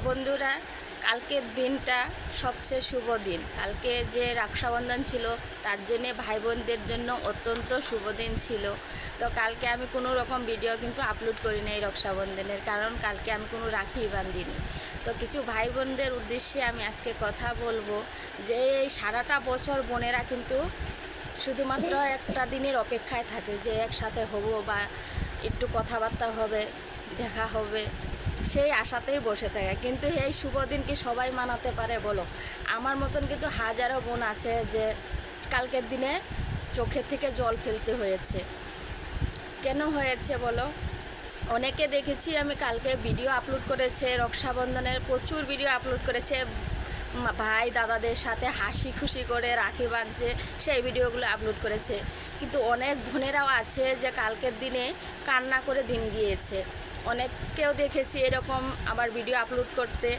বন্ধুরা, কালকের দিনটা সবচেয়ে শুভ দিন। কালকে যে রক্ষাবন্ধন ছিল তার জন্যে ভাই বোনদের জন্য অত্যন্ত শুভ দিন ছিল। তো কালকে আমি কোনো রকম ভিডিও কিন্তু আপলোড করি না এই রক্ষাবন্ধনের, কারণ কালকে আমি কোনো রাখি বাঁধিনি। তো কিছু ভাই বোনদের উদ্দেশ্যে আমি আজকে কথা বলবো যে এই সারাটা বছর বোনেরা কিন্তু শুধুমাত্র একটা দিনের অপেক্ষায় থাকে যে একসাথে হব বা একটু কথাবার্তা হবে, দেখা হবে, সেই আশাতেই বসে থাকে। কিন্তু এই শুভ দিন কি সবাই মানাতে পারে বলো? আমার মতন কিন্তু হাজারো বোন আছে যে কালকের দিনে চোখের থেকে জল ফেলতে হয়েছে। কেন হয়েছে বলো? অনেকে দেখেছি আমি কালকে ভিডিও আপলোড করেছে, রক্ষাবন্ধনের প্রচুর ভিডিও আপলোড করেছে, ভাই দাদাদের সাথে হাসি খুশি করে রাখি বাঁধছে, সেই ভিডিওগুলো আপলোড করেছে। কিন্তু অনেক বোনেরাও আছে যে কালকের দিনে কান্না করে দিন গিয়েছে। অনেককেও দেখেছি এরকম আবার ভিডিও আপলোড করতে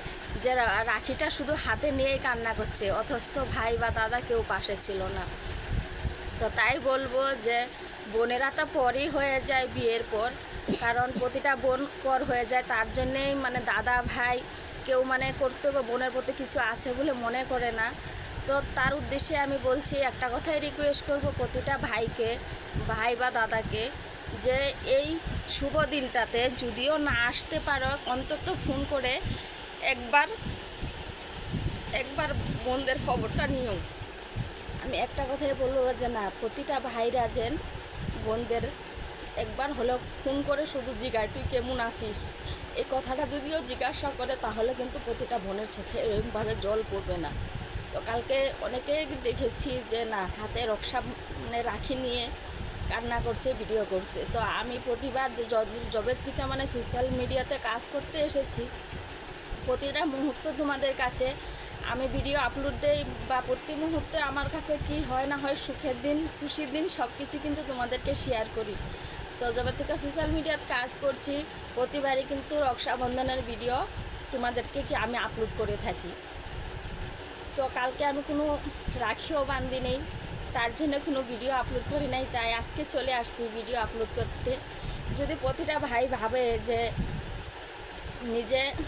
যে রাখিটা শুধু হাতে নিয়েই কান্না করছে, অথচ ভাই বা দাদা কেউ পাশে ছিল না। তো তাই বলবো যে বোনেরা তো পরই হয়ে যায় বিয়ের পর, কারণ প্রতিটা বোন পর হয়ে যায়, তার জন্যেই দাদা ভাই কেউ কর্তব্য বোনের প্রতি কিছু আছে বলে মনে করে না। তো তার উদ্দেশ্যে আমি বলছি, একটা কথাই রিকোয়েস্ট করব প্রতিটা ভাইকে, ভাই বা দাদাকে, যে এই শুভ দিনটাতে যদিও না আসতে পারো অন্তত ফোন করে একবার বোনদের খবরটা নিও। আমি একটা কথাই বলবো যে না, প্রতিটা ভাইরা যেন বোনদের একবার হলেও ফোন করে শুধু জিজ্ঞাসা তুই কেমন আছিস, এই কথাটা যদিও জিজ্ঞাসা করে তাহলে কিন্তু প্রতিটা বোনের চোখে এরকমভাবে জল পড়বে না। তো কালকে অনেকে দেখেছি যে না হাতে রক্ষা রাখি নিয়ে কান্না করছে, ভিডিও করছে। তো আমি প্রতিবার জবের থেকে সোশ্যাল মিডিয়াতে কাজ করতে এসেছি, প্রতিটা মুহূর্ত তোমাদের কাছে আমি ভিডিও আপলোড দেই, বা প্রতি মুহূর্তে আমার কাছে কি হয় না হয়, সুখের দিন খুশির দিন সব কিছু কিন্তু তোমাদেরকে শেয়ার করি। তো যবে থেকে সোশ্যাল মিডিয়াতে কাজ করছি প্রতিবারই কিন্তু রক্ষাবন্ধনের ভিডিও তোমাদেরকে আমি আপলোড করে থাকি। তো কালকে আমি কোনো রাখিও বাঁধি নেই, তার জন্য কোনো ভিডিও আপলোড করি নাই, তাই আজকে চলে আসছি ভিডিও আপলোড করতে। যদি প্রতিটা ভাই ভাবে যে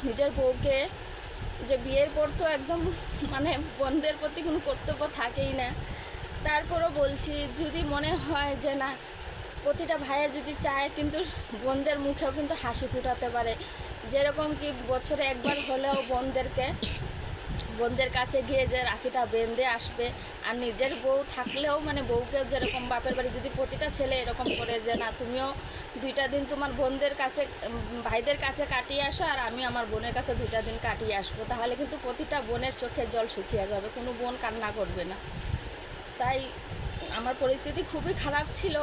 নিজের বউকে, যে বিয়ের পর তো একদম বোনদের প্রতি কোনো কর্তব্য থাকেই না, তারপরও বলছি যদি মনে হয় যে না প্রতিটা ভাইয়ের যদি চায় কিন্তু বোনদের মুখেও কিন্তু হাসি ফুটাতে পারে, যেরকম কি বছরে একবার হলেও বোনদের কাছে গিয়ে যে রাখিটা বেঁধে আসবে। আর নিজের বউ থাকলেও বউকে যেরকম বাপের বাড়ি যদি প্রতিটা ছেলে এরকম করে যে না তুমিও 2টা দিন তোমার বোনদের কাছে ভাইদের কাছে কাটিয়ে আসো আর আমি আমার বোনের কাছে 2টা দিন কাটিয়ে আসবো, তাহলে কিন্তু প্রতিটা বোনের চোখের জল শুকিয়ে যাবে, কোনো বোন কান্না করবে না। তাই আমার পরিস্থিতি খুবই খারাপ ছিল,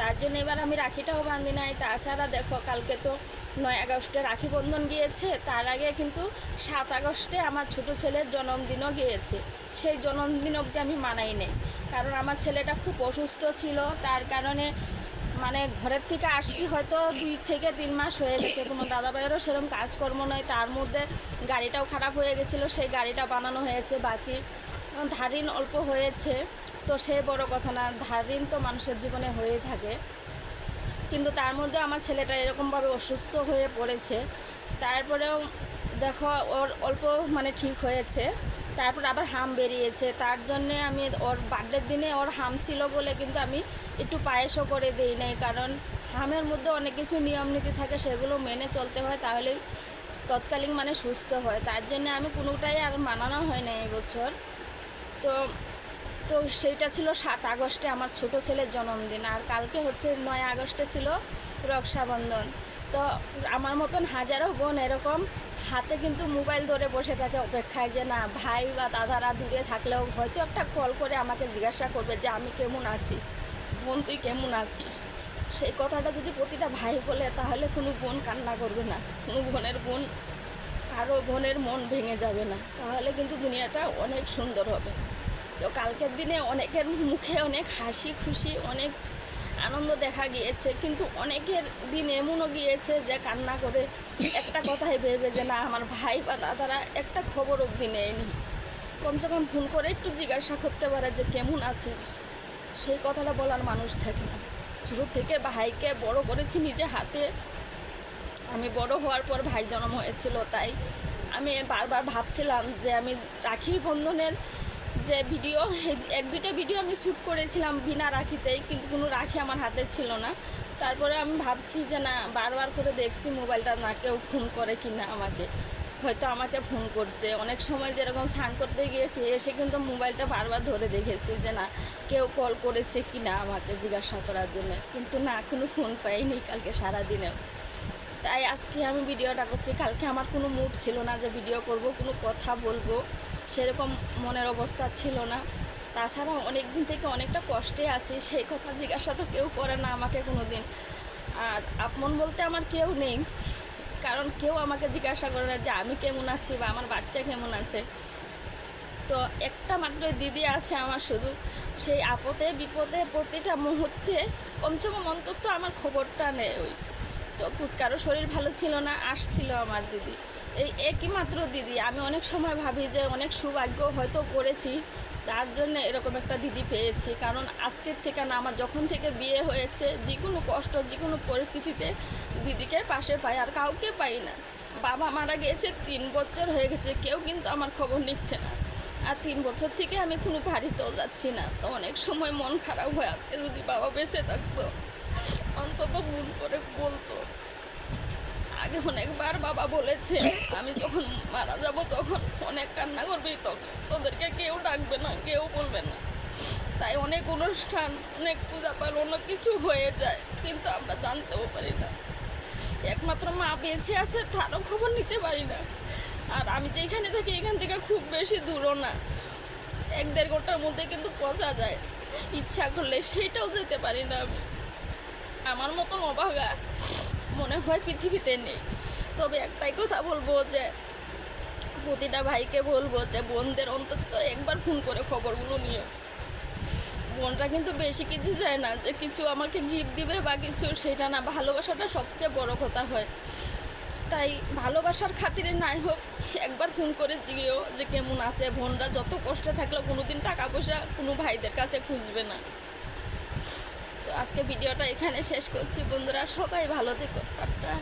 তার জন্য এবার আমি রাখিটাও বাঁধি নাই। তাছাড়া দেখো কালকে তো 9 আগস্টে রাখি বন্ধন গিয়েছে, তার আগে কিন্তু 7 আগস্টে আমার ছোটো ছেলের জন্মদিনও গিয়েছে। সেই জন্মদিন অবধি আমি মানাই নেই, কারণ আমার ছেলেটা খুব অসুস্থ ছিল, তার কারণে ঘরের থেকে আসছি হয়তো 2 থেকে 3 মাস হয়ে গেছে, কোনো দাদাভাইয়েরও সেরকম কাজকর্ম নয়, তার মধ্যে গাড়িটাও খারাপ হয়ে গেছিলো, সেই গাড়িটা বানানো হয়েছে, বাকি ধার ঋণ অল্প হয়েছে। তো সে বড় কথা না, ধার ঋণ তো মানুষের জীবনে হয়ে থাকে, কিন্তু তার মধ্যে আমার ছেলেটা এরকমভাবে অসুস্থ হয়ে পড়েছে। তারপরেও দেখো ওর অল্প ঠিক হয়েছে, তারপর আবার হাম বেরিয়েছে, তার জন্যে আমি ওর বার্থডের দিনে ওর হাম ছিল বলে কিন্তু আমি একটু পায়েসও করে দিই নাই, কারণ হামের মধ্যে অনেক কিছু নিয়ম নীতি থাকে, সেগুলো মেনে চলতে হয়, তাহলে তৎকালীন সুস্থ হয়। তার জন্য আমি কোনোটাই আর মানানো হয় না এবছর। তো সেইটা ছিল 7 আগস্টে আমার ছোট ছেলের জন্মদিন, আর কালকে হচ্ছে 9 আগস্টে ছিল রক্ষাবন্ধন। তো আমার মতন হাজারো বোন এরকম হাতে কিন্তু মোবাইল ধরে বসে থাকে অপেক্ষায় যে না ভাই বা দাদারা দূরে থাকলেও হয়তো একটা কল করে আমাকে জিজ্ঞাসা করবে যে আমি কেমন আছি, বোন তুই কেমন আছিস। সেই কথাটা যদি প্রতিটা ভাই বলে তাহলে কোনো বোন কান্না করবে না, কোনো কারো বোনের মন ভেঙে যাবে না, তাহলে কিন্তু দুনিয়াটা অনেক সুন্দর হবে। তো কালকের দিনে অনেকের মুখে অনেক হাসি খুশি, অনেক আনন্দ দেখা গিয়েছে, কিন্তু অনেকের দিন এমনও গিয়েছে যে কান্না করে একটা কথাই ভেবে যে না আমার ভাই বা দাদারা একটা খবর অবধি নেয়নি, কমসে কম ফোন করে একটু জিজ্ঞাসা করতে পারে যে কেমন আছিস, সেই কথাটা বলার মানুষ থাকে না। ছোটো থেকে ভাইকে বড় করেছি নিজে হাতে, আমি বড় হওয়ার পর ভাই জন্ম হয়েছিল, তাই আমি বারবার ভাবছিলাম যে আমি রাখির বন্ধনের যে ভিডিও, এক দুটো ভিডিও আমি শ্যুট করেছিলাম বিনা রাখিতেই, কিন্তু কোনো রাখি আমার হাতে ছিল না। তারপরে আমি ভাবছি যে না, বারবার করে দেখছি মোবাইলটা না কেউ ফোন করে কি না আমাকে, হয়তো আমাকে ফোন করছে। অনেক সময় যেরকম স্নান করতে গিয়েছি এসে কিন্তু মোবাইলটা বারবার ধরে দেখেছি যে না কেউ কল করেছে কি না আমাকে জিজ্ঞাসা করার জন্য, কিন্তু না, কোনো ফোন পাইনি কালকে সারাদিনে। তাই আজকে আমি ভিডিওটা করছি। কালকে আমার কোনো মুড ছিল না যে ভিডিও করব, কোনো কথা বলবো, সেরকম মনের অবস্থা ছিল না। তাছাড়া অনেক দিন থেকে অনেকটা কষ্টে আছি, সেই কথা জিজ্ঞাসা তো কেউ করে না আমাকে কোনো দিন। আর আপন বলতে আমার কেউ নেই, কারণ কেউ আমাকে জিজ্ঞাসা করে না যে আমি কেমন আছি বা আমার বাচ্চা কেমন আছে। তো একটা মাত্র দিদি আছে আমার, শুধু সেই আপদে বিপদে প্রতিটা মুহূর্তে কমসে কম অন্তত আমার খবরটা নেই। ওই তো পুচকারও শরীর ভালো ছিল না, আসছিল আমার দিদি, এই একই মাত্র দিদি। আমি অনেক সময় ভাবি যে অনেক সৌভাগ্য হয়তো করেছি, তার জন্য এরকম একটা দিদি পেয়েছি। কারণ আজকের থেকে না, আমার যখন থেকে বিয়ে হয়েছে যে কোনো কষ্ট যে কোনো পরিস্থিতিতে দিদিকে পাশে পাই, আর কাউকে পাই না। বাবা মারা গিয়েছে 3 বছর হয়ে গেছে, কেউ কিন্তু আমার খবর নিচ্ছে না। আর 3 বছর থেকে আমি কোনো বাড়িতেও যাচ্ছি না। তো অনেক সময় মন খারাপ হয়, আজকে যদি বাবা বেঁচে থাকতো অন্তত ফোন করে বলতো। আগে অনেকবার বাবা বলেছে আমি যখন মারা যাব তখন অনেক কান্না করবি, তখন তোদেরকে কেউ ডাকবে না, কেউ বলবে না। তাই অনেক অনুষ্ঠান, অনেক পূজা পাল, অনেক কিছু হয়ে যায়, কিন্তু আমরা জানতেও পারি না। একমাত্র মা বেঁচে আছে, তারও খবর নিতে পারি না। আর আমি যেখানে থাকি এখান থেকে খুব বেশি দূরও না, 1-1.5 ঘন্টার মধ্যে কিন্তু পৌঁছা যায় ইচ্ছা করলে, সেইটাও যেতে পারি না আমি। আমার মতন অভাগা মনে হয় পৃথিবীতে নেই। তবে একটাই কথা বলবো, যে প্রতিটা ভাইকে বলবো যে বোনদের অন্তত একবার ফোন করে খবরগুলো নিও। বোনরা কিন্তু বেশি কিছু চায় না, যে কিছু আমাকে গিফট দিবে বা কিছু, সেটা না, ভালোবাসাটা সবচেয়ে বড় কথা হয়। তাই ভালোবাসার খাতিরে নাই হোক একবার ফোন করে জিগেও যে কেমন আছে। বোনরা যত কষ্টে থাকলেও কোনোদিন টাকা পয়সা কোনো ভাইদের কাছে খুঁজবে না। তো আজকে ভিডিওটা এখানে শেষ করছি বন্ধুরা, সবাই ভালো থেকো, টাটা।